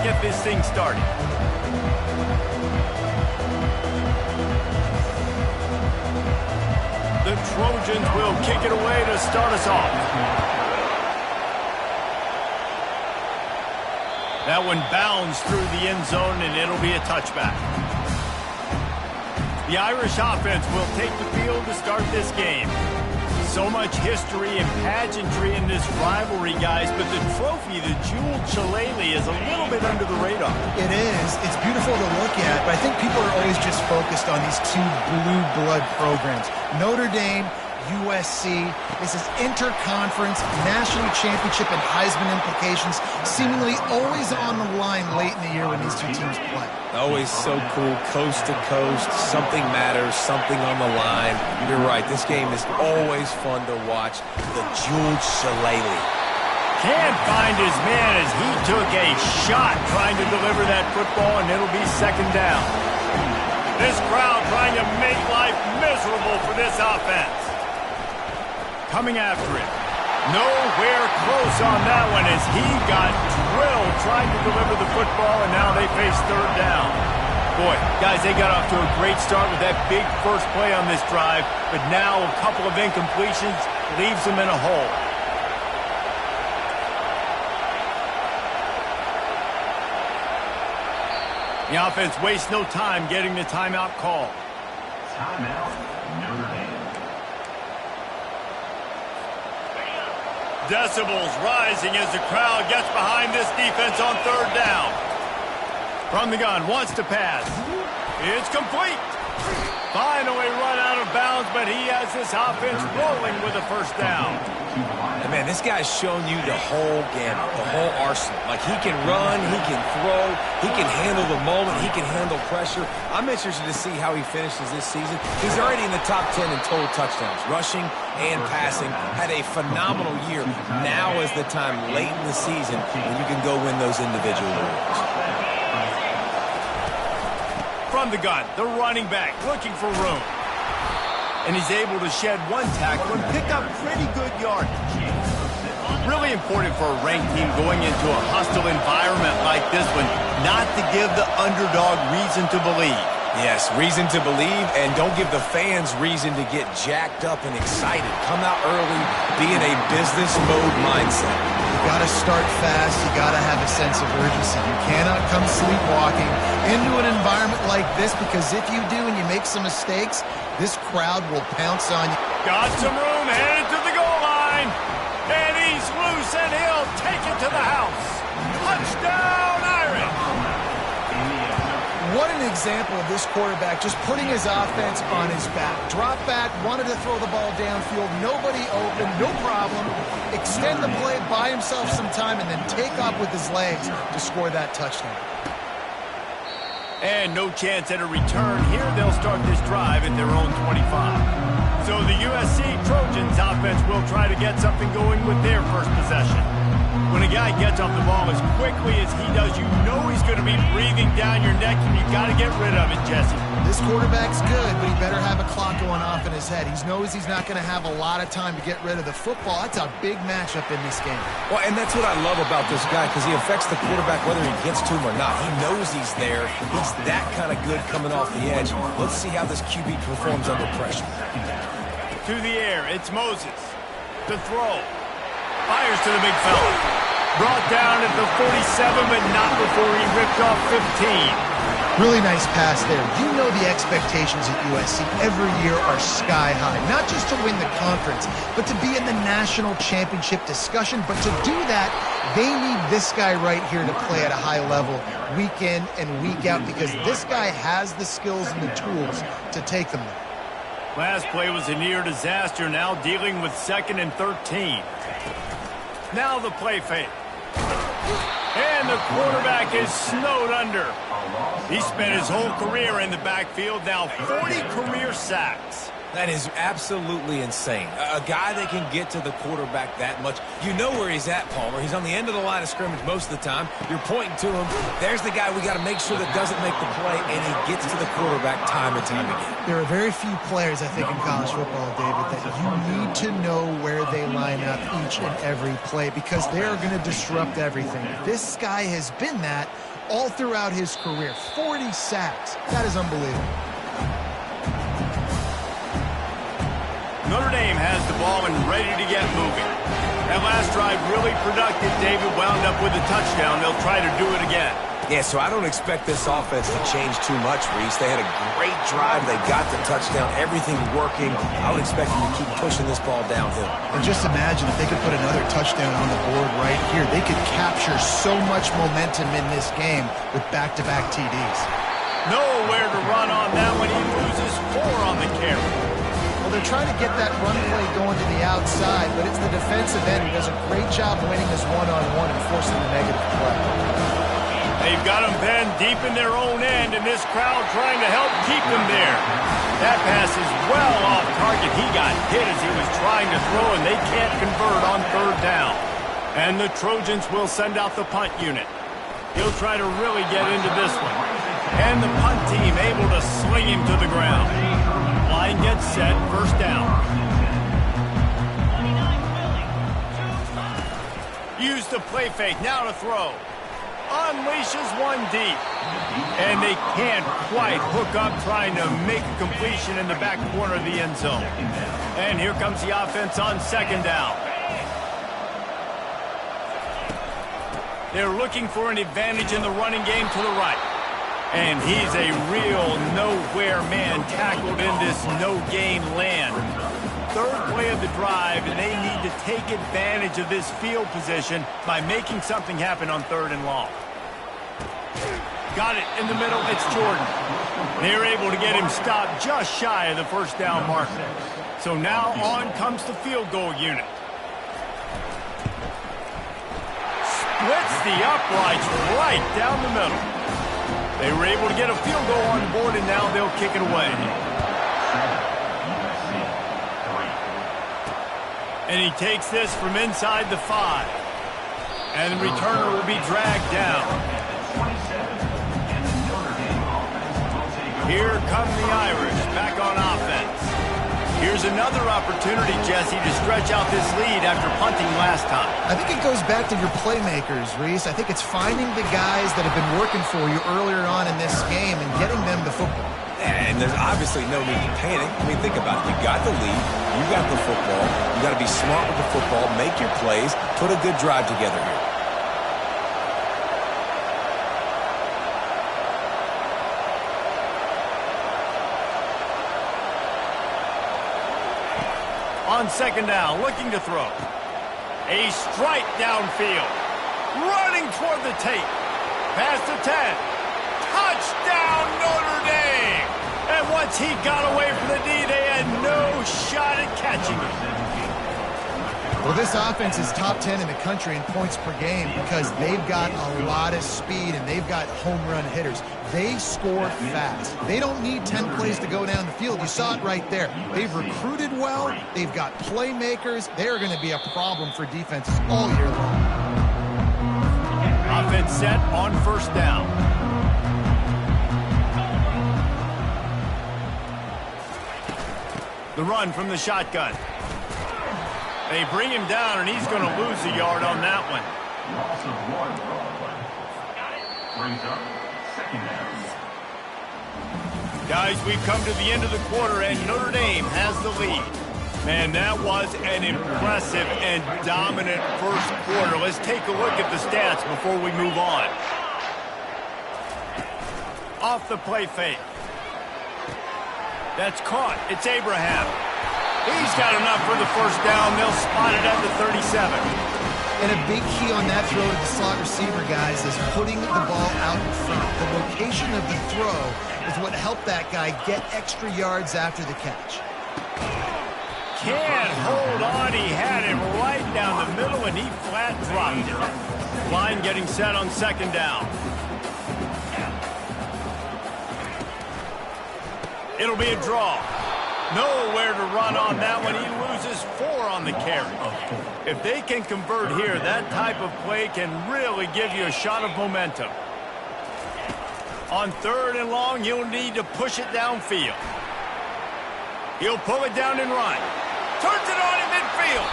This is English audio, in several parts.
get this thing started. The Trojans will kick it away to start us off. That one bounds through the end zone, and it'll be a touchback. The Irish offense will take the field to start this game. So much history and pageantry in this rivalry, guys, but the trophy, the jeweled shillelagh, is a little bit under the radar. It is. It's beautiful to look at, but I think people are always just focused on these two blue blood programs. Notre Dame, USC. This is interconference, national championship, and Heisman implications seemingly always on the line late in the year when these two teams play. Always so cool, coast to coast. Something matters, something on the line. You're right, this game is always fun to watch. The jeweled shillelagh. Can't find his man as he took a shot trying to deliver that football, and it'll be second down. This crowd trying to make life miserable for this offense. Coming after it. Nowhere close on that one as he got drilled trying to deliver the football, and now they face third down. Boy, guys, they got off to a great start with that big first play on this drive, but now a couple of incompletions leaves them in a hole. The offense wastes no time getting the timeout call. Timeout, Notre Dame. Decibels rising as the crowd gets behind this defense on third down. From the gun, wants to pass. It's complete. Finally run out of bounds, but he has this offense rolling with a first down. And man, this guy's shown you the whole gamut, the whole arsenal. Like, he can run, he can throw, he can handle the moment, he can handle pressure. I'm interested to see how he finishes this season. He's already in the top 10 in total touchdowns, rushing and passing. Had a phenomenal year. Now is the time late in the season when you can go win those individual awards. From the gun, the running back looking for room. And he's able to shed one tackle and pick up pretty good yardage. Really important for a ranked team going into a hostile environment like this one, not to give the underdog reason to believe. Yes, reason to believe, and don't give the fans reason to get jacked up and excited. Come out early, be in a business mode mindset. You got to start fast. You got to have a sense of urgency. You cannot come sleepwalking into an environment like this, because if you do and you make some mistakes, this crowd will pounce on you. Got some room, headed to the goal line. And he's loose, and he'll take it to the house. Touchdown, Irish! What an example of this quarterback just putting his offense on his back. Drop back, wanted to throw the ball downfield, nobody open, no problem. Extend the play, buy himself some time, and then take off with his legs to score that touchdown. And no chance at a return here. They'll start this drive at their own 25. So the USC Trojans offense will try to get something going with their first possession. When a guy gets off the ball as quickly as he does, you know he's going to be breathing down your neck, and you got to get rid of it, Jesse. This quarterback's good, but he better have a clock going off in his head. He knows he's not going to have a lot of time to get rid of the football. That's a big matchup in this game. Well, and that's what I love about this guy, because he affects the quarterback whether he gets to him or not. He knows he's there. He's that kind of good coming off the edge. Let's see how this QB performs under pressure. To the air, it's Moses. To throw. Fires to the big fella. Brought down at the 47, but not before he ripped off 15. Really nice pass there. You know the expectations at USC every year are sky high. Not just to win the conference, but to be in the national championship discussion. But to do that, they need this guy right here to play at a high level week in and week out, because this guy has the skills and the tools to take them there. Last play was a near disaster, now dealing with 2nd and 13. Now the play fake. And the quarterback is snowed under. He spent his whole career in the backfield, now 40 career sacks. That is absolutely insane. A guy that can get to the quarterback that much. You know where he's at, Palmer. He's on the end of the line of scrimmage most of the time. You're pointing to him. There's the guy we got to make sure that doesn't make the play, and he gets to the quarterback time and time again. There are very few players, I think, in college football, David, that you need to know where they line up each and every play because they're going to disrupt everything. This guy has been that all throughout his career. 40 sacks. That is unbelievable. Notre Dame has the ball and ready to get moving. That last drive really productive. David wound up with a touchdown. They'll try to do it again. Yeah, so I don't expect this offense to change too much, Reese. They had a great drive. They got the touchdown. Everything working. I would expect them to keep pushing this ball downhill. And just imagine if they could put another touchdown on the board right here. They could capture so much momentum in this game with back-to-back TDs. Nowhere to run on that one. He loses 4 on the carry. They're trying to get that run play going to the outside, but it's the defensive end who does a great job winning this one-on-one and forcing the negative play. They've got him then deep in their own end, and this crowd trying to help keep him there. That pass is well off target. He got hit as he was trying to throw, and they can't convert on 3rd down. And the Trojans will send out the punt unit. He'll try to really get into this one. And the punt team able to sling him to the ground. Line gets set, 1st down. Use the play fake, now to throw. Unleashes one deep. And they can't quite hook up trying to make a completion in the back corner of the end zone. And here comes the offense on 2nd down. They're looking for an advantage in the running game to the right. And he's a real nowhere man tackled in this no-gain land. 3rd play of the drive, and they need to take advantage of this field position by making something happen on 3rd and long. Got it in the middle. It's Jordan. They're able to get him stopped just shy of the 1st down mark. So now on comes the field goal unit. Splits the uprights right down the middle. They were able to get a field goal on board, and now they'll kick it away. And he takes this from inside the 5. And the returner will be dragged down. Here come the Irish back on offense. Here's another opportunity, Jesse, to stretch out this lead after punting last time. I think it goes back to your playmakers, Reese. I think it's finding the guys that have been working for you earlier on in this game and getting them the football. And there's obviously no need to panic. I mean, think about it. You got the lead. You got the football. You got to be smart with the football, make your plays, put a good drive together here. On 2nd down, looking to throw. A strike downfield. Running toward the tape. Past the 10. Touchdown, Notre Dame! And once he got away from the D, they had no shot at catching him. Well, this offense is top 10 in the country in points per game because they've got a lot of speed and they've got home run hitters. They score fast. They don't need 10 plays to go down the field. You saw it right there. They've recruited well. They've got playmakers. They're going to be a problem for defenses all year long. Offense set on 1st down. The run from the shotgun. They bring him down, and he's going to lose a yard on that one. Loss of 1 brings up 2nd down. Guys, we've come to the end of the quarter, and Notre Dame has the lead. Man, that was an impressive and dominant 1st quarter. Let's take a look at the stats before we move on. Off the play fake. That's caught. It's Abraham. He's got enough for the 1st down. They'll spot it at the 37. And a big key on that throw to the slot receiver, guys, is putting the ball out in front. The location of the throw is what helped that guy get extra yards after the catch. Can't hold on. He had him right down the middle, and he flat dropped it. Line getting set on 2nd down. It'll be a draw. Nowhere to run on that one. He loses 4 on the carry. If they can convert here, that type of play can really give you a shot of momentum. On 3rd and long, you'll need to push it downfield. He'll pull it down and run. Turns it on in midfield.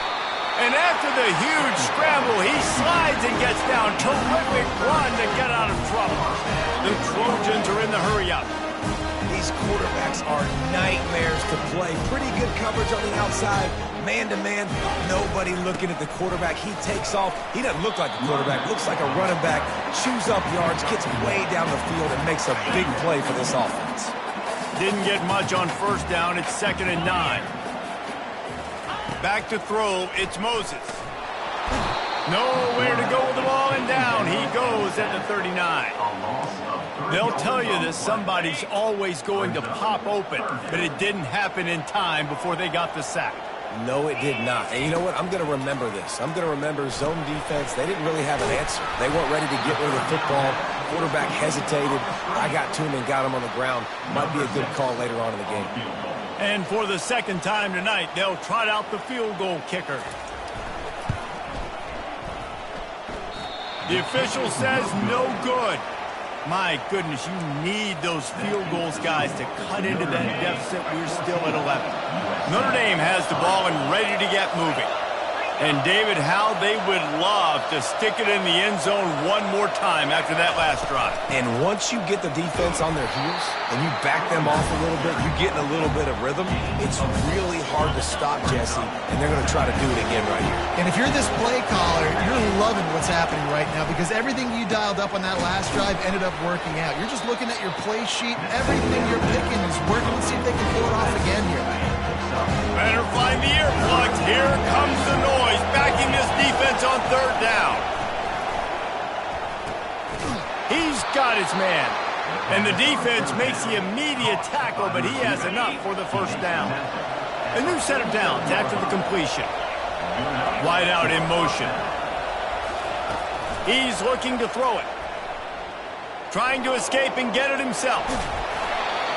And after the huge scramble, he slides and gets down. Terrific run to get out of trouble. The Trojans are in the hurry-up. These quarterbacks are nightmares to play. Pretty good coverage on the outside. Man-to-man, nobody looking at the quarterback. He takes off. He doesn't look like a quarterback. Looks like a running back. Chews up yards, gets way down the field, and makes a big play for this offense. Didn't get much on 1st down. It's 2nd and 9. Back to throw. It's Moses. Nowhere to go with the ball, and down he goes at the 39. They'll tell you that somebody's always going to pop open, but it didn't happen in time before they got the sack. No, it did not. And you know what? I'm going to remember this. I'm going to remember zone defense. They didn't really have an answer. They weren't ready to get rid of the football. Quarterback hesitated. I got to him and got him on the ground. Might be a good call later on in the game. And for the 2nd time tonight, they'll trot out the field goal kicker. The official says no good. My goodness, you need those field goals, guys, to cut into that deficit. We're still at 11. Notre Dame has the ball and ready to get moving. And, David, how they would love to stick it in the end zone one more time after that last drive. And once you get the defense on their heels and you back them off a little bit, you get in a little bit of rhythm, it's really hard to stop, Jesse, and they're going to try to do it again right here. And if you're this play caller, you're loving what's happening right now because everything you dialed up on that last drive ended up working out. You're just looking at your play sheet. Everything you're picking is working. Let's see if they can pull it off again here. Better find the earplugs. Here comes the noise, backing this defense on 3rd down. He's got his man. And the defense makes the immediate tackle, but he has enough for the 1st down. A new set of downs after the completion. Wide out in motion. He's looking to throw it. Trying to escape and get it himself.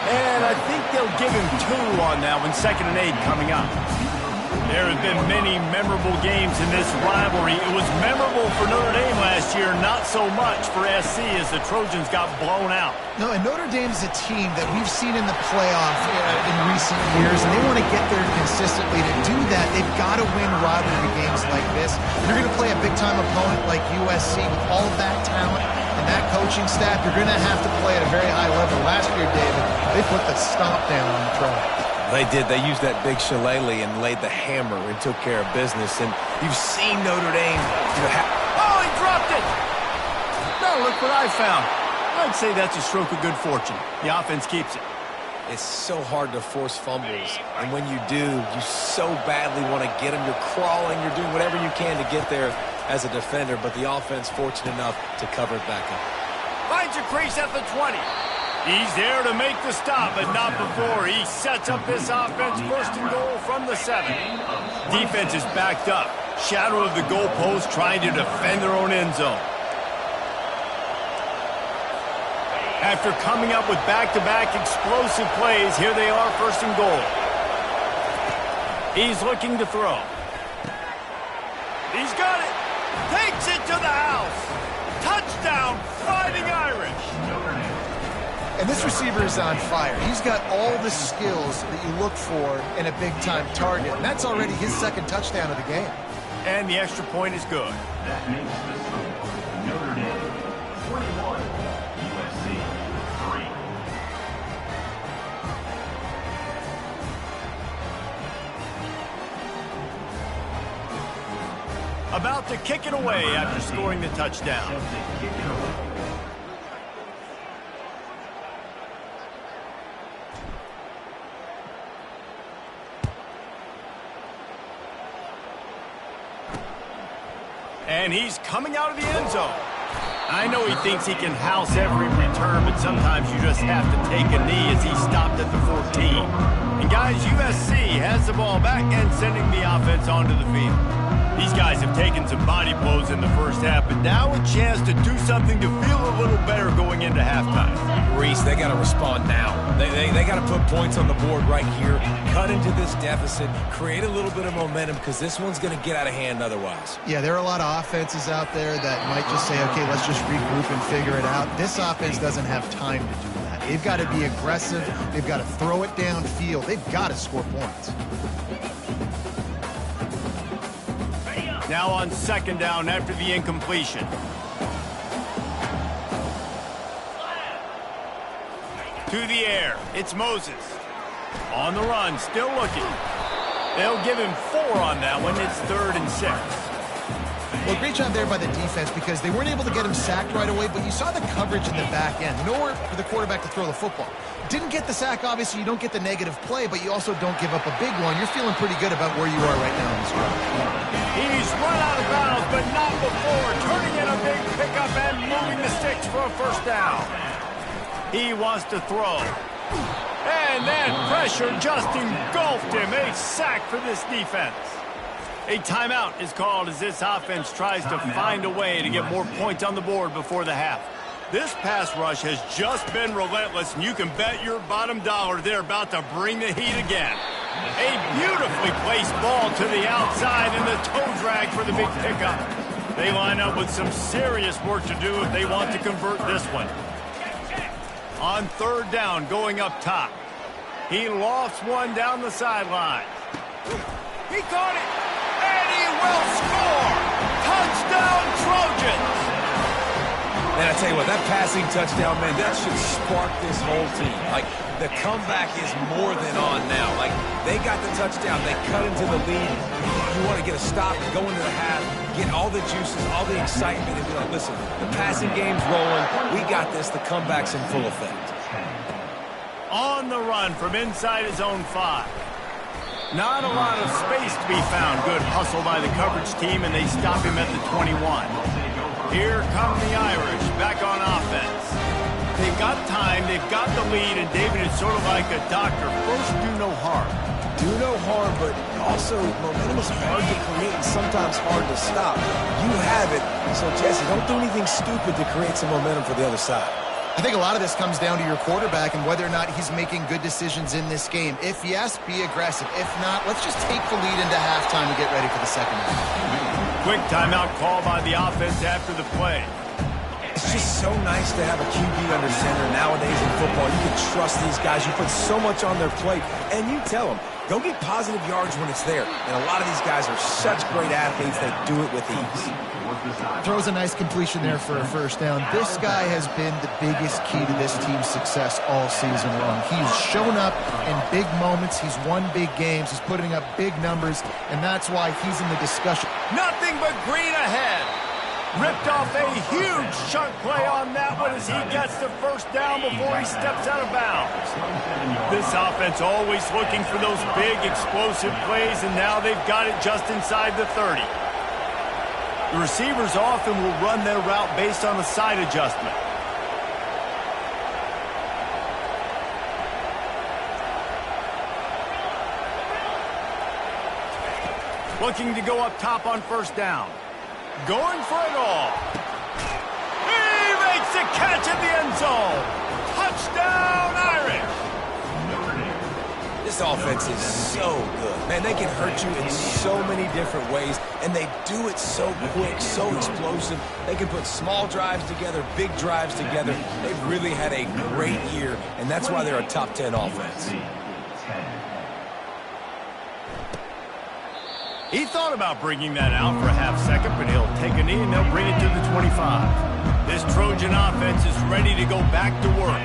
And I think they'll give him 2 on that one, 2nd and 8 coming up. There have been many memorable games in this rivalry. It was memorable for Notre Dame last year, not so much for SC as the Trojans got blown out. No, and Notre Dame is a team that we've seen in the playoff in recent years, and they want to get there consistently. To do that, they've got to win rivalry games like this. You're going to play a big-time opponent like USC with all of that talent and that coaching staff. You're going to have to play at a very high level. Last year, David, they put the stomp down on the Trojans. They did. They used that big shillelagh and laid the hammer and took care of business. And you've seen Notre Dame. Oh, he dropped it! Now look what I found. I'd say that's a stroke of good fortune. The offense keeps it. It's so hard to force fumbles. And when you do, you so badly want to get them. You're crawling. You're doing whatever you can to get there as a defender. But the offense fortunate enough to cover it back up. Finds a crease at the 20. He's there to make the stop, but not before. He sets up this offense 1st and goal from the 7. Defense is backed up. Shadow of the goalpost trying to defend their own end zone. After coming up with back-to-back explosive plays, here they are 1st and goal. He's looking to throw. He's got it. Takes it to the house. Touchdown, Fighting Irish. And this receiver is on fire. He's got all the skills that you look for in a big-time target. And that's already his 2nd touchdown of the game. And the extra point is good. That makes the score Notre Dame 21, USC 3. About to kick it away after scoring the touchdown. And he's coming out of the end zone. I know he thinks he can house every return, but sometimes you just have to take a knee as he stopped at the 14. And guys, USC has the ball back and sending the offense onto the field. These guys have taken some body blows in the 1st half, but now a chance to do something to feel a little better going into halftime. 3 pace. They got to respond now. They got to put points on the board right here, cut into this deficit, create a little bit of momentum because this one's going to get out of hand otherwise. Yeah, there are a lot of offenses out there that might just say, okay, let's just regroup and figure it out. This offense doesn't have time to do that. They've got to be aggressive. They've got to throw it downfield. They've got to score points. Now on second down after the incompletion. To the air, it's Moses. On the run, still looking. They'll give him 4 on that one. It's 3rd and 6. Well, great job there by the defense because they weren't able to get him sacked right away, but you saw the coverage in the back end. Nowhere for the quarterback to throw the football. Didn't get the sack, obviously. You don't get the negative play, but you also don't give up a big one. You're feeling pretty good about where you are right now in this drive. He's run out of bounds, but not before. Turning in a big pickup and moving the sticks for a first down. He wants to throw. And that pressure just engulfed him. A sack for this defense. A timeout is called as this offense tries to find a way to get more points on the board before the half. This pass rush has just been relentless, and you can bet your bottom dollar they're about to bring the heat again. A beautifully placed ball to the outside and the toe drag for the big pickup. They line up with some serious work to do if they want to convert this one. On third down, going up top. He lofts one down the sideline. He caught it, and he will score! Touchdown, Trojans! Man, I tell you what, that passing touchdown, man, that should spark this whole team. Like, the comeback is more than on now. Like, they got the touchdown. They cut into the lead. You want to get a stop and go into the half, get all the juices, all the excitement, and be like, listen, the passing game's rolling. We got this. The comeback's in full effect. On the run from inside his own 5. Not a lot of space to be found. Good hustle by the coverage team, and they stop him at the 21. Here come the Irish, back on offense. They've got time, they've got the lead, and David is sort of like a doctor. First, do no harm. Do no harm, but also momentum is hard to create and sometimes hard to stop. You have it, so Jesse, don't do anything stupid to create some momentum for the other side. I think a lot of this comes down to your quarterback and whether or not he's making good decisions in this game. If yes, be aggressive. If not, let's just take the lead into halftime to get ready for the second half. Quick timeout call by the offense after the play. It's just so nice to have a QB under center nowadays in football. You can trust these guys. You put so much on their plate, and you tell them, go get positive yards when it's there. And a lot of these guys are such great athletes, they do it with ease. Throws a nice completion there for a first down. This guy has been the biggest key to this team's success all season long. He's shown up in big moments. He's won big games. He's putting up big numbers, and that's why he's in the discussion. Nothing but green ahead. Ripped off a huge chunk play on that one as he gets the first down before he steps out of bounds. This offense always looking for those big explosive plays, and now they've got it just inside the 30. The receivers often will run their route based on a side adjustment. Looking to go up top on first down. Going for it all. He makes a catch in the end zone. Touchdown, Irish. This offense is so good. Man, they can hurt you in so many different ways, and they do it so quick, so explosive. They can put small drives together, big drives together. They've really had a great year, and that's why they're a top 10 offense. He thought about bringing that out for a half second, but he'll take a knee and they'll bring it to the 25. This Trojan offense is ready to go back to work.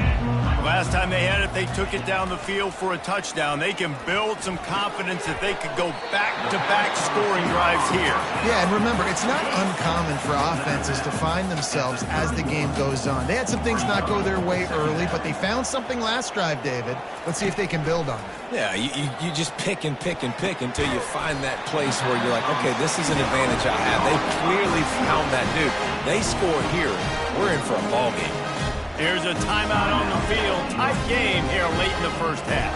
Last time they had it, they took it down the field for a touchdown. They can build some confidence that they could go back-to-back scoring drives here. Yeah, and remember, it's not uncommon for offenses to find themselves as the game goes on. They had some things not go their way early, but they found something last drive, David. Let's see if they can build on it. Yeah, you just pick and pick and pick until you find that place where you're like, okay, this is an advantage I have. They clearly found that dude. They score here. We're in for a ball game. Here's a timeout on the field. Tight game here late in the first half.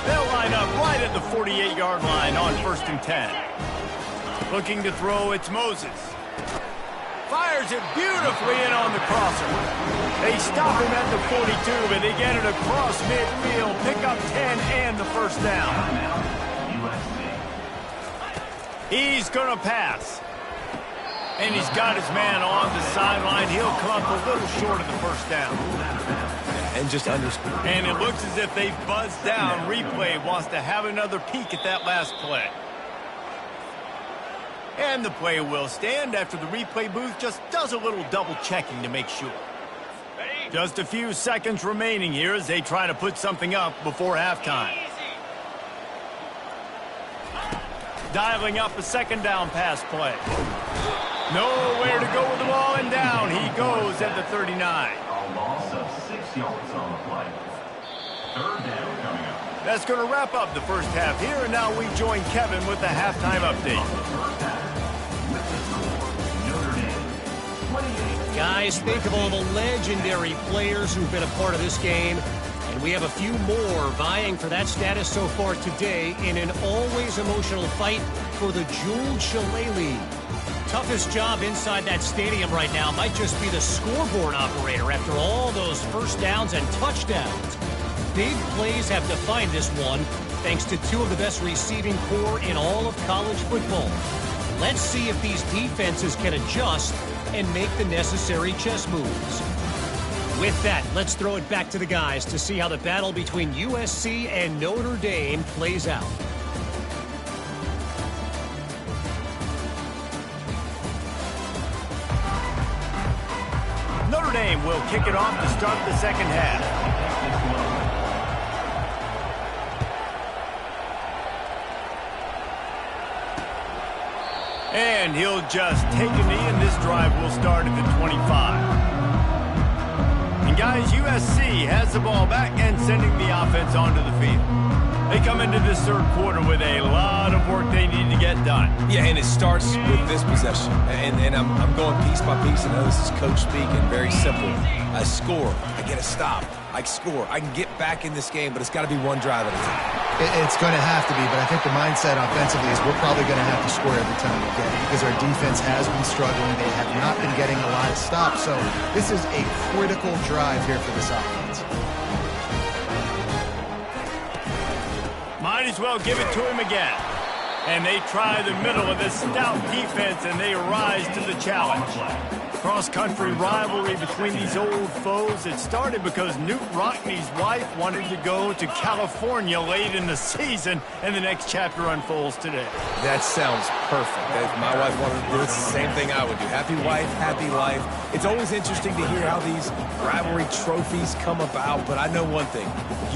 They'll line up right at the 48-yard line on 1st and 10. Looking to throw, it's Moses. Fires Fires it beautifully in on the crosser. They stop him at the 42, but they get it across midfield. Pick up 10 and the first down. He's going to pass. And he's got his man on the sideline. He'll come up a little short of the first down. And just underscore. And it looks as if they've buzzed down. Replay wants to have another peek at that last play. And the play will stand after the replay booth just does a little double checking to make sure. Just a few seconds remaining here as they try to put something up before halftime. Dialing up a second down pass play. Nowhere to go with the ball, and down he goes at the 39. A loss of 6 yards on the play. Third down coming up. That's going to wrap up the first half here, and now we join Kevin with the halftime update. Guys, think of all the legendary players who've been a part of this game, and we have a few more vying for that status so far today in an always emotional fight for the jeweled shillelagh. Toughest job inside that stadium right now might just be the scoreboard operator after all those first downs and touchdowns. Big plays have defined this one, thanks to two of the best receiving corps in all of college football. Let's see if these defenses can adjust and make the necessary chess moves. With that, let's throw it back to the guys to see how the battle between USC and Notre Dame plays out. Notre Dame will kick it off to start the second half. And he'll just take a knee, and this drive will start at the 25. And guys, USC has the ball back and sending the offense onto the field. They come into this third quarter with a lot of work they need to get done. Yeah, and it starts with this possession. And I'm going piece by piece. I know this is coach speaking, very simple. I score, I get a stop, I score. I can get back in this game, but it's got to be one drive at a time. It's going to have to be, but I think the mindset offensively is we're probably going to have to score every time we get it because our defense has been struggling. They have not been getting a lot of stops, so this is a critical drive here for this offense. Might as well give it to him again. And they try the middle of this stout defense, and they rise to the challenge. Cross-country rivalry between these old foes. It started because Newt Rockney's wife wanted to go to California late in the season, and the next chapter unfolds today. That sounds perfect. If my wife wanted to do it, it's the same thing I would do. Happy wife, happy life. It's always interesting to hear how these rivalry trophies come about, but I know one thing.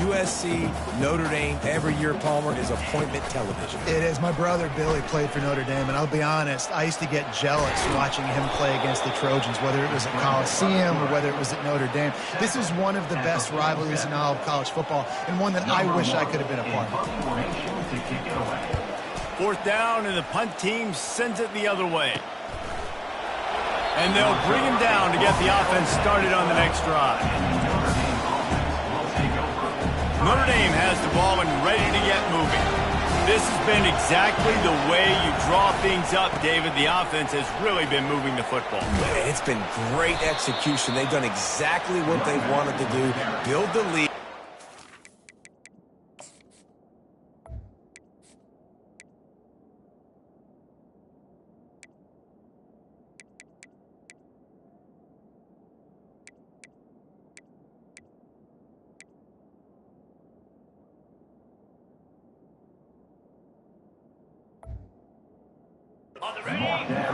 USC, Notre Dame, every year, Palmer, is appointment television. It is. My brother Billy played for Notre Dame, and I'll be honest, I used to get jealous watching him play against the Trojans, whether it was at Coliseum or whether it was at Notre Dame. This is one of the best rivalries in all of college football, and one that I wish I could have been a part of. Fourth down, and the punt team sends it the other way. And they'll bring him down to get the offense started on the next drive. Notre Dame has the ball and ready to get moving. This has been exactly the way you draw things up, David. The offense has really been moving the football. It's been great execution. They've done exactly what they wanted to do, build the lead.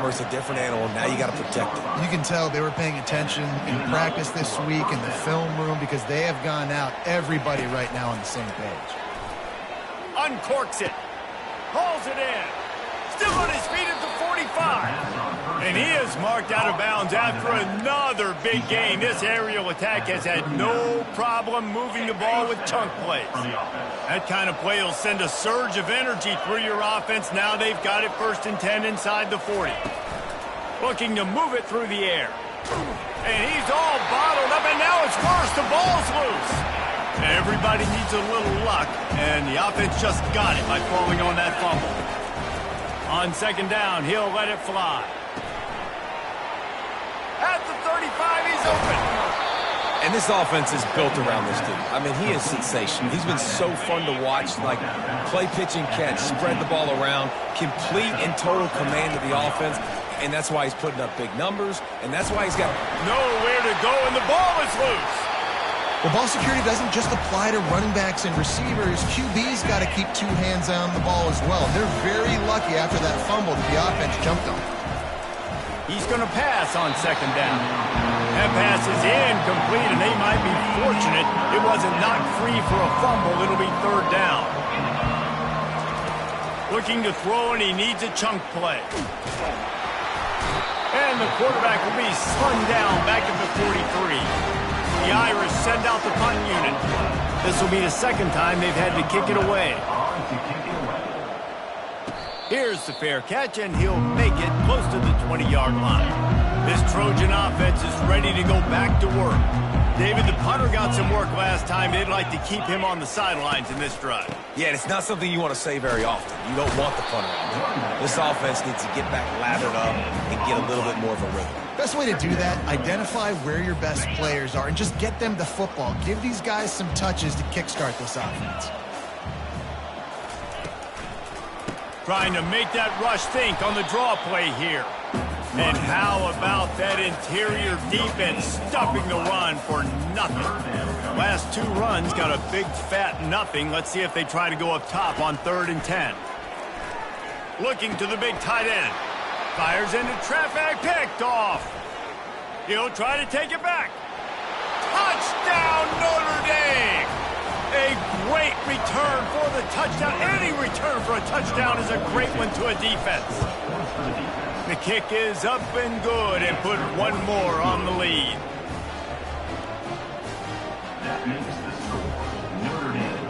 It's a different animal. Now you got to protect it. You can tell they were paying attention in practice this week in the film room because they have gone out, everybody right now on the same page. Uncorks it. Hauls it in. Still on his feet at the 45. And he is marked out of bounds after another big gain. This aerial attack has had no problem moving the ball with chunk plays. That kind of play will send a surge of energy through your offense. Now they've got it 1st and 10 inside the 40. Looking to move it through the air. And he's all bottled up, and now it's worse. The ball's loose. Everybody needs a little luck, and the offense just got it by falling on that fumble. On second down, he'll let it fly. he's open. And this offense is built around this dude. I mean, he is sensational. He's been so fun to watch, like play, pitch, and catch, spread the ball around, complete and total command of the offense, and that's why he's putting up big numbers, and that's why he's got nowhere to go, and the ball is loose. Well, ball security doesn't just apply to running backs and receivers. QB's got to keep two hands on the ball as well. They're very lucky after that fumble that the offense jumped on. He's going to pass on second down. That pass is incomplete, and they might be fortunate it wasn't knocked free for a fumble. It'll be third down. Looking to throw, and he needs a chunk play. And the quarterback will be spun down back at the 43. The Irish send out the punt unit. This will be the second time they've had to kick it away. Here's the fair catch, and he'll make it close to the 20-yard line. This Trojan offense is ready to go back to work. David, the punter got some work last time. They'd like to keep him on the sidelines in this drive. Yeah, it's not something you want to say very often. You don't want the punter on. This offense needs to get back lathered up and get a little bit more of a rhythm. Best way to do that, identify where your best players are and just get them the football. Give these guys some touches to kickstart this offense. Trying to make that rush think on the draw play here. And how about that interior defense stuffing the run for nothing? Last two runs got a big fat nothing. Let's see if they try to go up top on 3rd and 10. Looking to the big tight end. Fires into traffic, picked off. He'll try to take it back. Touchdown, Notre Dame! A great return for the touchdown. Any return for a touchdown is a great one to a defense. The kick is up and good and put one more on the lead. That makes the score Notre Dame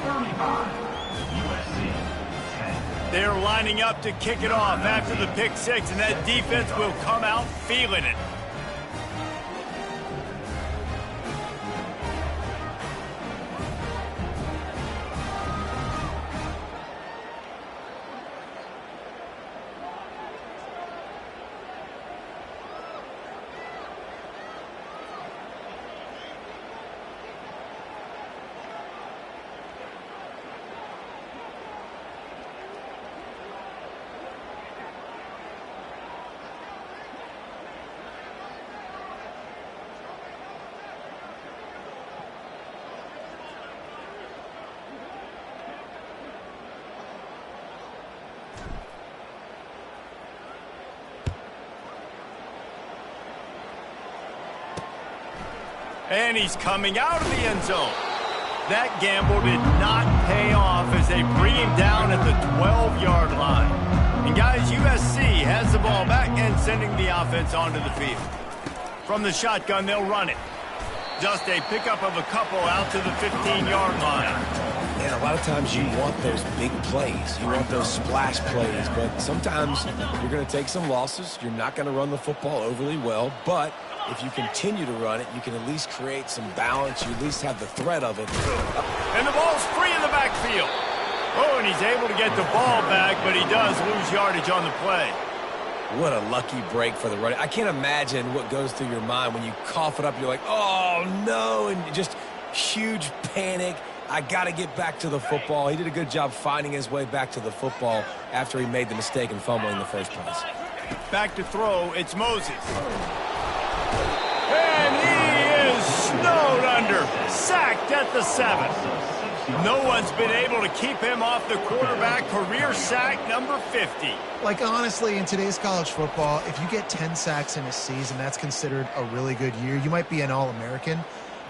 35, USC 10. They're lining up to kick it off after the pick six, and that defense will come out feeling it. And he's coming out of the end zone. That gamble did not pay off as they bring him down at the 12-yard line. And guys, USC has the ball back and sending the offense onto the field. From the shotgun, they'll run it. Just a pickup of a couple out to the 15-yard line. Man, a lot of times you want those big plays. You want those splash plays, but sometimes you're going to take some losses. You're not going to run the football overly well, but if you continue to run it, you can at least create some balance. You at least have the threat of it. And the ball's free in the backfield. Oh, and he's able to get the ball back, but he does lose yardage on the play. What a lucky break for the running. I can't imagine what goes through your mind when you cough it up. You're like, oh, no, and just huge panic. I got to get back to the football. He did a good job finding his way back to the football after he made the mistake in fumbling in the first place. Back to throw, it's Moses. And he is snowed under, sacked at the 7. No one's been able to keep him off the quarterback. Career sack number 50. Like, honestly, in today's college football, if you get 10 sacks in a season, that's considered a really good year. You might be an All-American.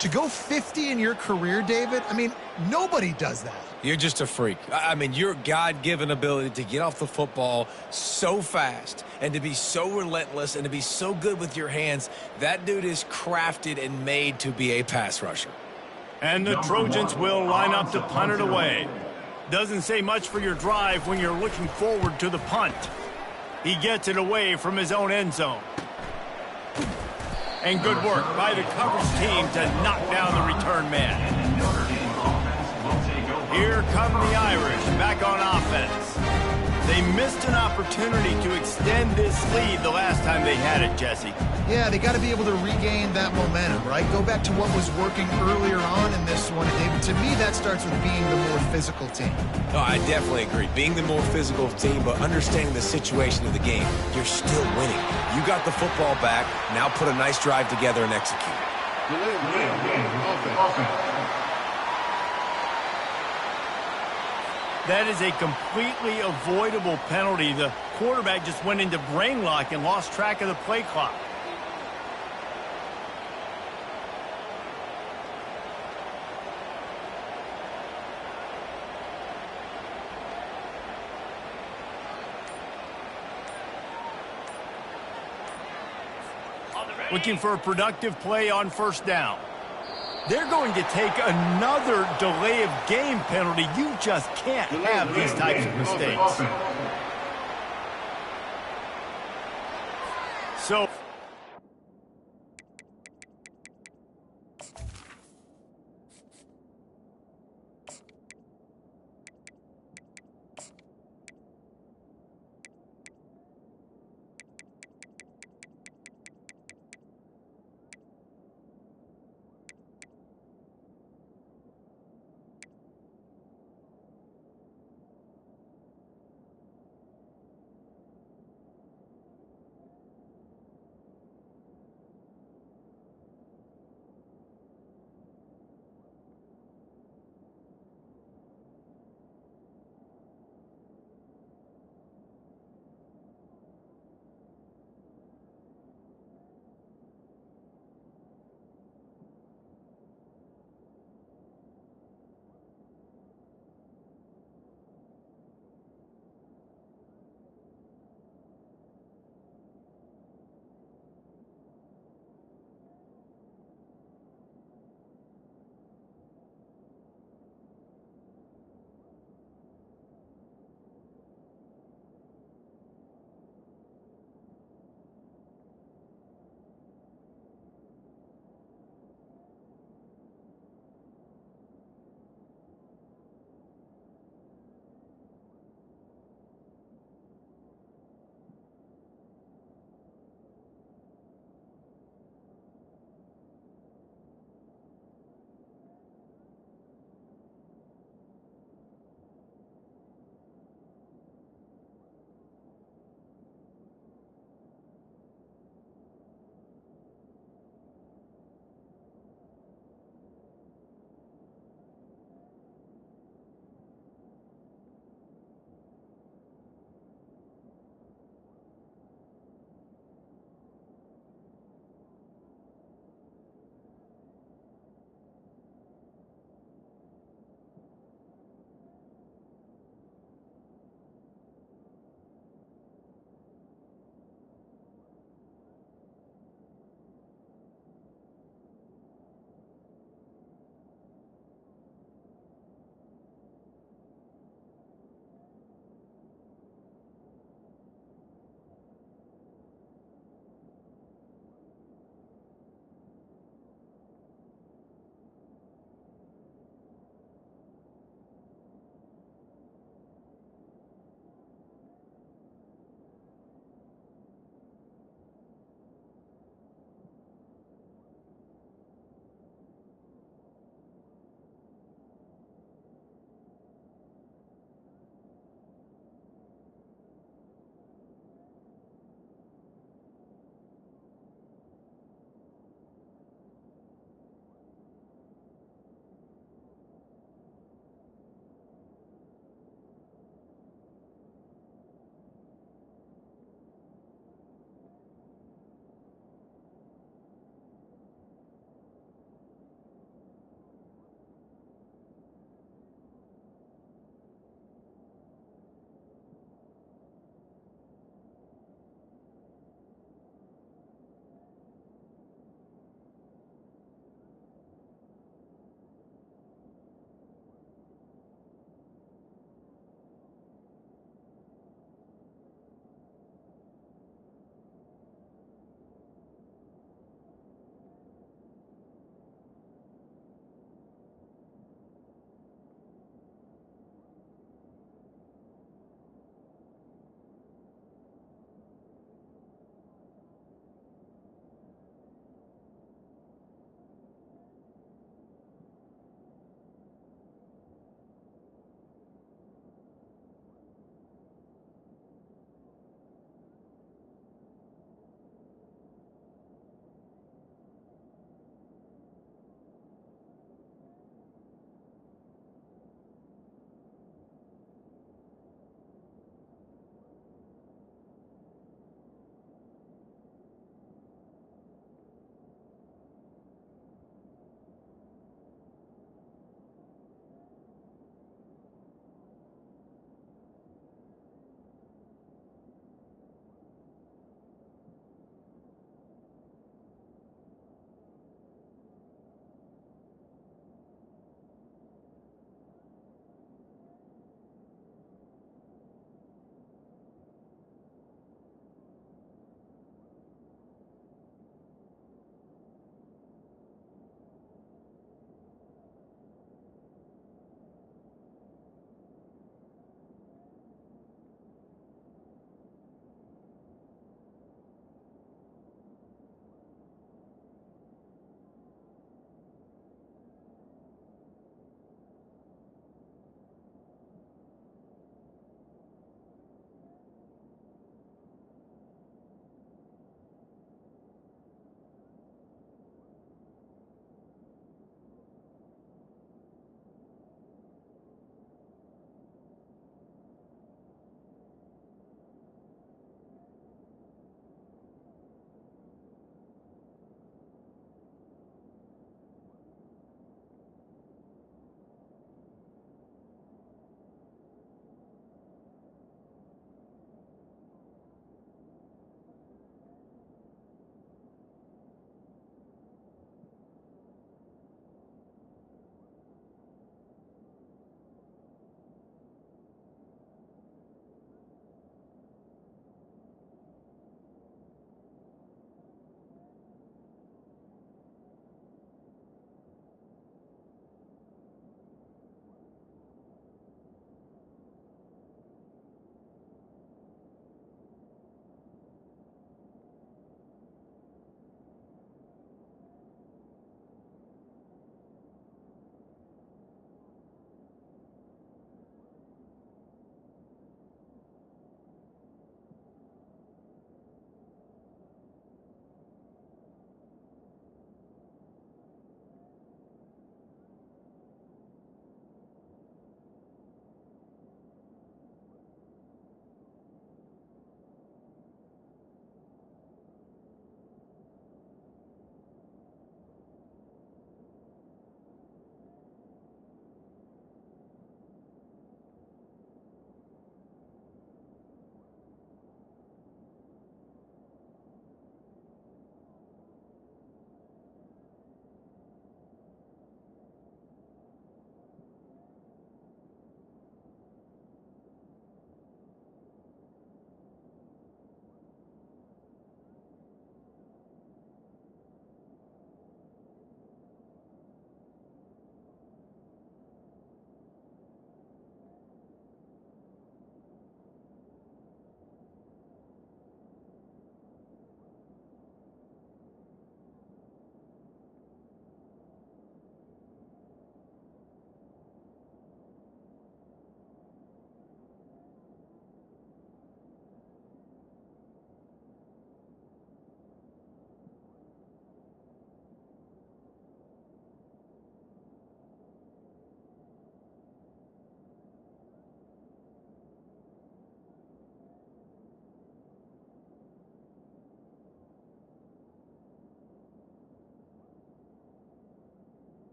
To go 50 in your career, David, I mean, nobody does that. You're just a freak. I mean, your God-given ability to get off the football so fast and to be so relentless and to be so good with your hands, that dude is crafted and made to be a pass rusher. And the Trojans will line up to punt it away. Doesn't say much for your drive when you're looking forward to the punt. He gets it away from his own end zone. And good work by the coverage team to knock down the return man. Here come the Irish back on offense. They missed an opportunity to extend this lead the last time they had it, Jesse. Yeah, they got to be able to regain that momentum, right? Go back to what was working earlier on in this one. And David, to me, that starts with being the more physical team. Oh, I definitely agree. Being the more physical team, but understanding the situation of the game, you're still winning. You got the football back. Now put a nice drive together and execute. That is a completely avoidable penalty. The quarterback just went into brain lock and lost track of the play clock. Looking for a productive play on first down. They're going to take another delay of game penalty. You just can't have these types of mistakes. So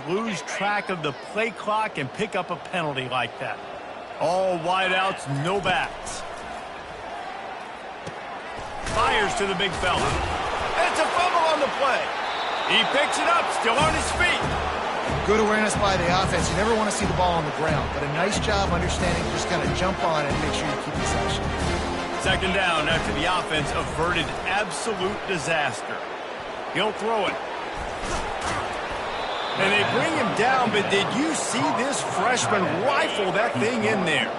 lose track of the play clock and pick up a penalty like that. All wideouts, no backs. Fires to the big fella. It's a fumble on the play. He picks it up, still on his feet. Good awareness by the offense. You never want to see the ball on the ground, but a nice job understanding just kind of jump on it and make sure you keep possession. Second down after the offense averted absolute disaster. He'll throw it. And they bring him down, but did you see this freshman rifle that thing in there?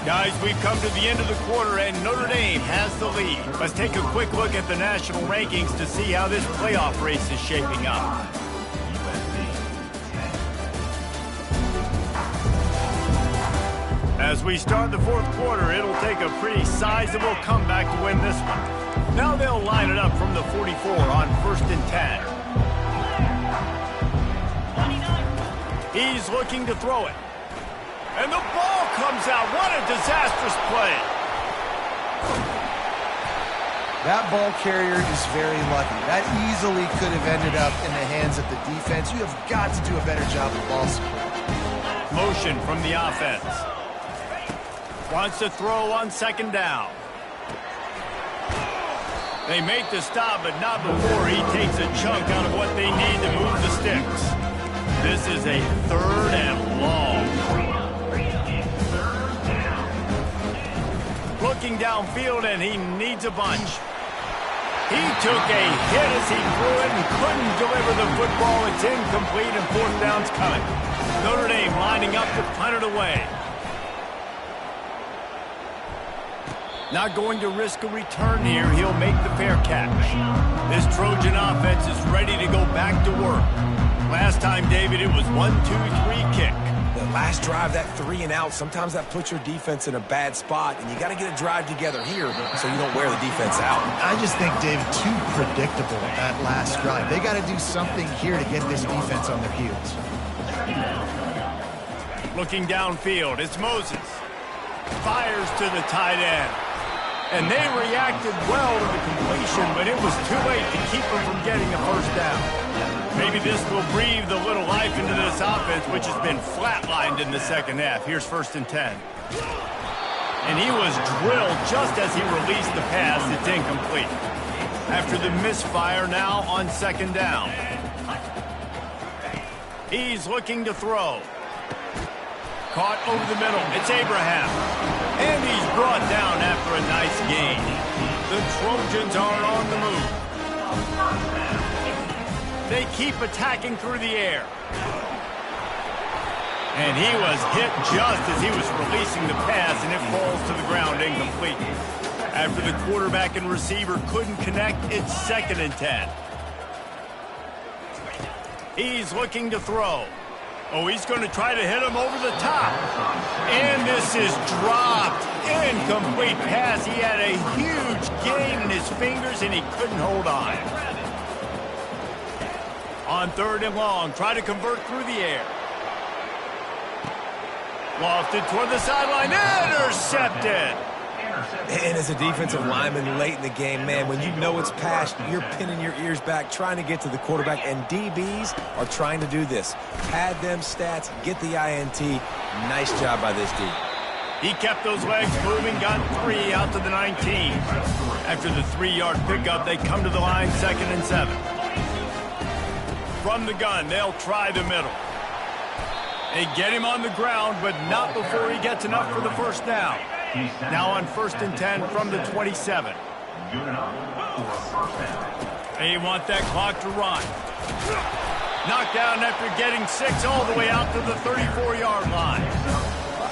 Guys, we've come to the end of the quarter, and Notre Dame has the lead. Let's take a quick look at the national rankings to see how this playoff race is shaping up. As we start the fourth quarter, it'll take a pretty sizable comeback to win this one. Now they'll line it up from the 44 on 1st and 10. He's looking to throw it. And the ball comes out. What a disastrous play. That ball carrier is very lucky. That easily could have ended up in the hands of the defense. You have got to do a better job of ball support. Motion from the offense. Wants to throw on 2nd down. They make the stop, but not before he takes a chunk out of what they need to move the sticks. This is a 3rd and long. Looking downfield, and he needs a bunch. He took a hit as he threw it and couldn't deliver the football. It's incomplete, and 4th down's coming. Notre Dame lining up to punt it away. Not going to risk a return here. He'll make the fair catch. This Trojan offense is ready to go back to work. Last time, David, it was 1-2-3 kick. The last drive, that 3 and out, sometimes that puts your defense in a bad spot, and you got to get a drive together here so you don't wear the defense out. I just think, David, too predictable that last drive. They got to do something here to get this defense on their heels. Looking downfield, it's Moses. Fires to the tight end. And they reacted well to the completion, but it was too late to keep them from getting a 1st down. Maybe this will breathe a little life into this offense, which has been flatlined in the 2nd half. Here's 1st and 10. And he was drilled just as he released the pass. It's incomplete. After the misfire, now on 2nd down. He's looking to throw. Caught over the middle. It's Abraham. And he's brought down after a nice gain. The Trojans are on the move. They keep attacking through the air. And he was hit just as he was releasing the pass, and it falls to the ground incomplete. After the quarterback and receiver couldn't connect, it's 2nd and 10. He's looking to throw. Oh, he's going to try to hit him over the top. And this is dropped. Incomplete pass. He had a huge gain in his fingers, and he couldn't hold on. On 3rd and long, try to convert through the air. Lofted toward the sideline. Intercepted. And as a defensive lineman late in the game, man, when you know it's past, you're pinning your ears back, trying to get to the quarterback, and DBs are trying to do this. Pad them stats, get the INT. Nice job by this dude. He kept those legs moving, got 3 out to the 19. After the 3-yard pickup, they come to the line, 2nd and 7. From the gun, they'll try the middle. They get him on the ground, but not before he gets enough for the 1st down. Now on 1st and 10 from the 27. They want that clock to run. Knocked down after getting 6 all the way out to the 34-yard line.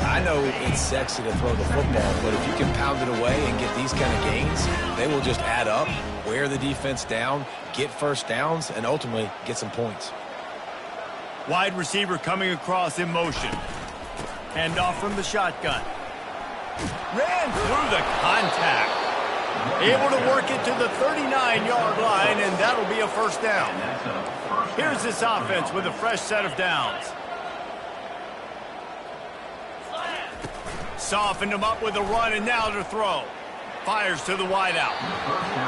I know it's sexy to throw the football, but if you can pound it away and get these kind of gains, they will just add up, wear the defense down, get 1st downs, and ultimately get some points. Wide receiver coming across in motion. Hand off from the shotgun. Ran through the contact. Able to work it to the 39-yard line, and that'll be a 1st down. Here's this offense with a fresh set of downs. Softened him up with a run, and now to throw. Fires to the wideout.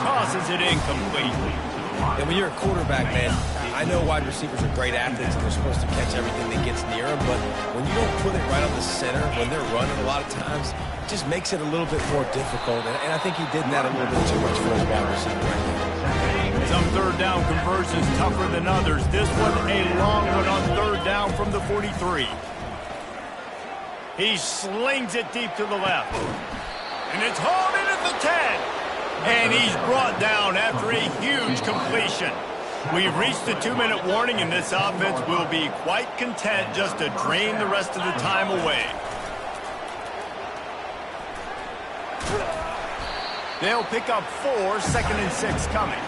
Tosses it incomplete. And when you're a quarterback, man, I know wide receivers are great athletes and they're supposed to catch everything that gets near them, but when you don't put it right on the center, when they're running a lot of times, it just makes it a little bit more difficult. And I think he did that a little bit too much for his wide receiver right there. Some third down conversions tougher than others. This one a long one on third down from the 43. He slings it deep to the left. And it's hauled in at the 10. And he's brought down after a huge completion. We've reached the 2-minute warning, and this offense will be quite content just to drain the rest of the time away. They'll pick up 4, 2nd and 6 coming.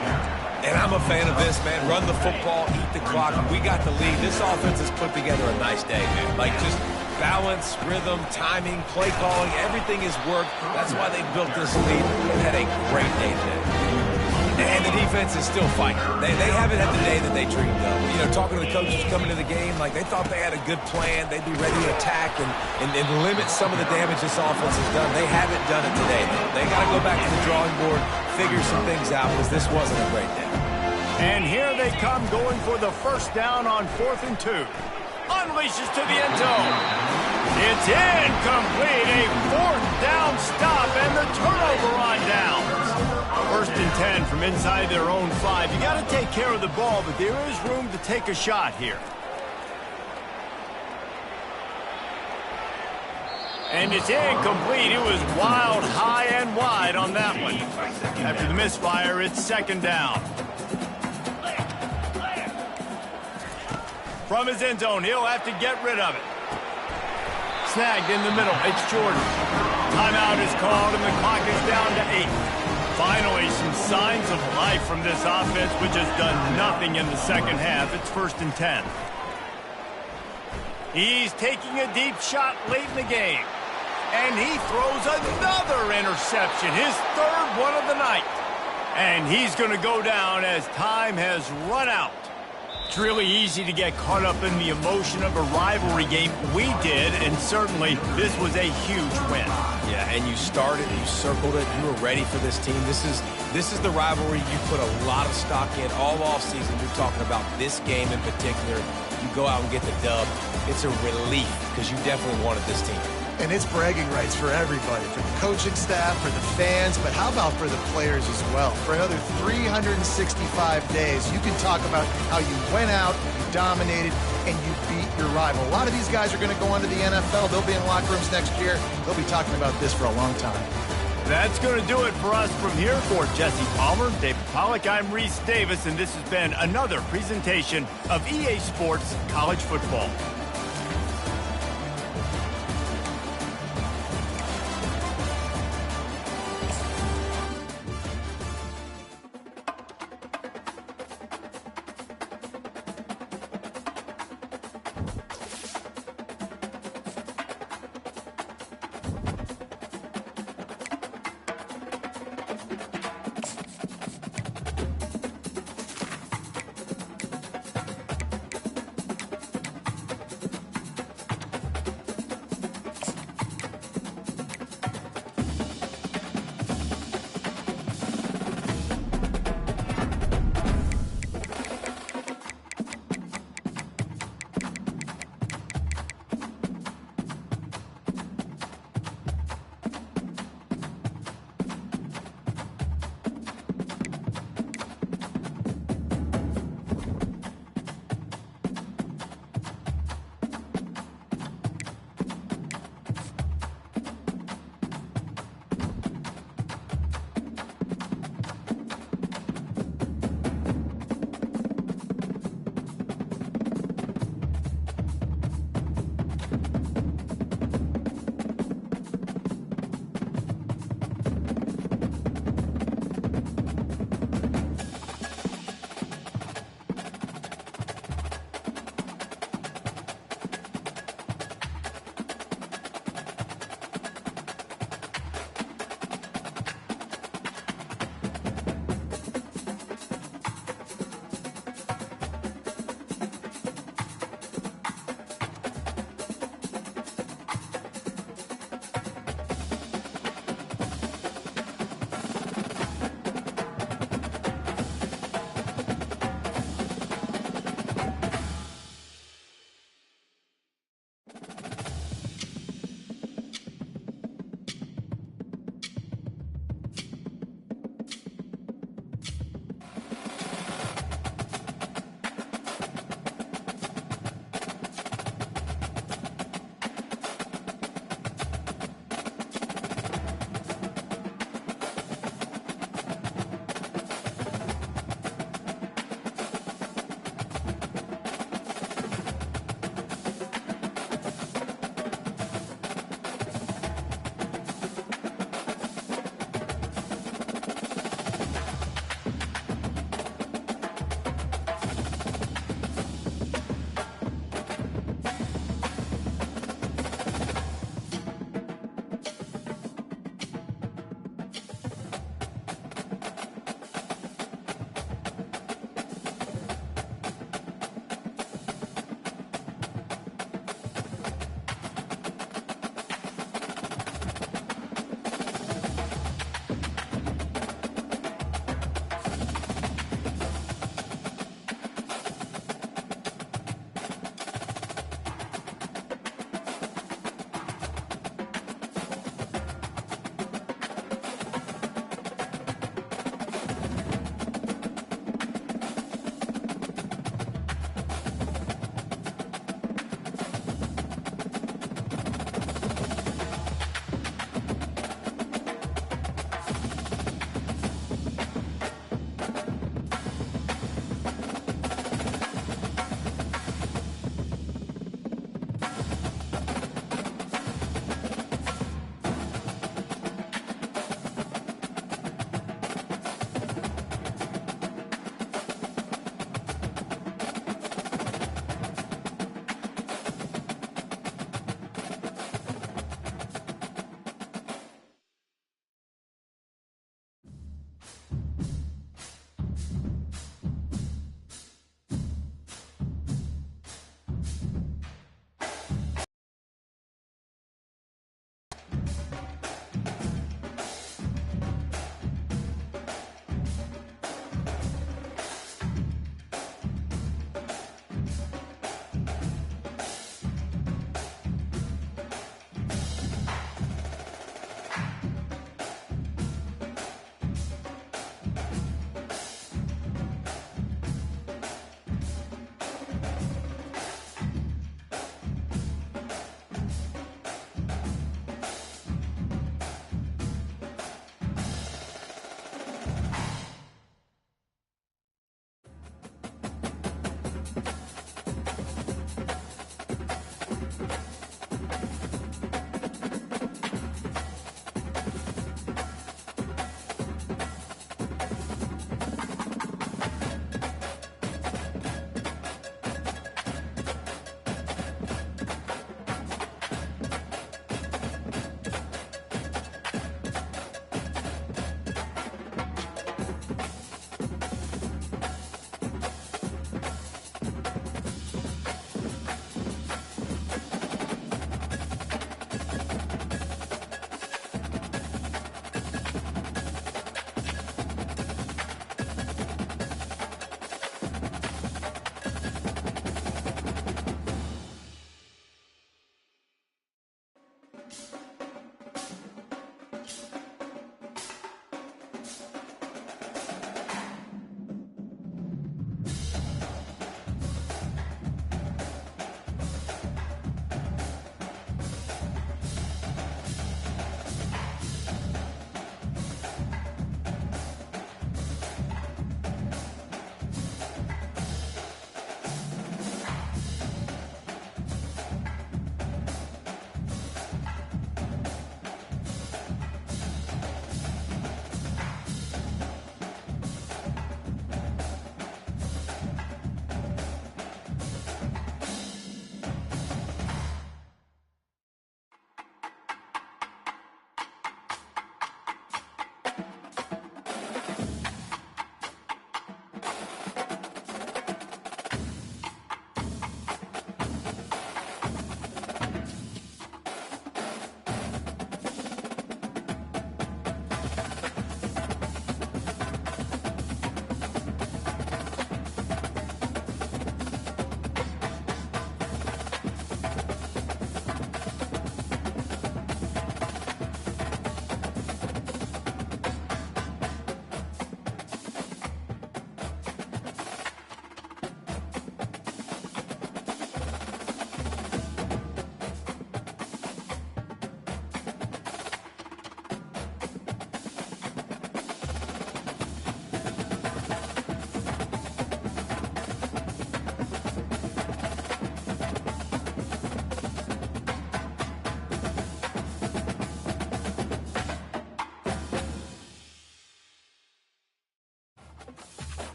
And I'm a fan of this, man. Run the football, eat the clock. We got the lead. This offense has put together a nice day, man. Like, just balance, rhythm, timing, play calling, everything has worked. That's why they built this lead. They've had a great day today. And the defense is still fighting. They haven't had the day that they dreamed of. You know, talking to the coaches coming to the game, like, they thought they had a good plan. They'd be ready to attack and limit some of the damage this offense has done. They haven't done it today. They got to go back to the drawing board, figure some things out, because this wasn't a great day. And here they come, going for the first down on 4th and 2. Unleashes to the end zone. It's incomplete. A 4th down stop and the turnover on downs. 1st and 10 from inside their own 5. You got to take care of the ball, but there is room to take a shot here. And it's incomplete. It was wild, high and wide on that one. After the misfire, it's 2nd down. From his end zone, he'll have to get rid of it. Snagged in the middle. It's Jordan. Timeout is called, and the clock is down to 8. Finally, some signs of life from this offense, which has done nothing in the second half. It's 1st and 10. He's taking a deep shot late in the game. And he throws another interception, his 3rd one of the night. And he's going to go down as time has run out. It's really easy to get caught up in the emotion of a rivalry game. We did, and certainly this was a huge win. Yeah, and you started, you circled it, you were ready for this team. This is the rivalry you put a lot of stock in all offseason. You're talking about this game in particular. You go out and get the dub. It's a relief because you definitely wanted this team. And it's bragging rights for everybody, for the coaching staff, for the fans, but how about for the players as well? For another 365 days, you can talk about how you went out, you dominated, and you beat your rival. A lot of these guys are going to go on to the NFL. They'll be in locker rooms next year. They'll be talking about this for a long time. That's going to do it for us from here. For Jesse Palmer, David Pollack, I'm Reese Davis, and this has been another presentation of EA Sports College Football.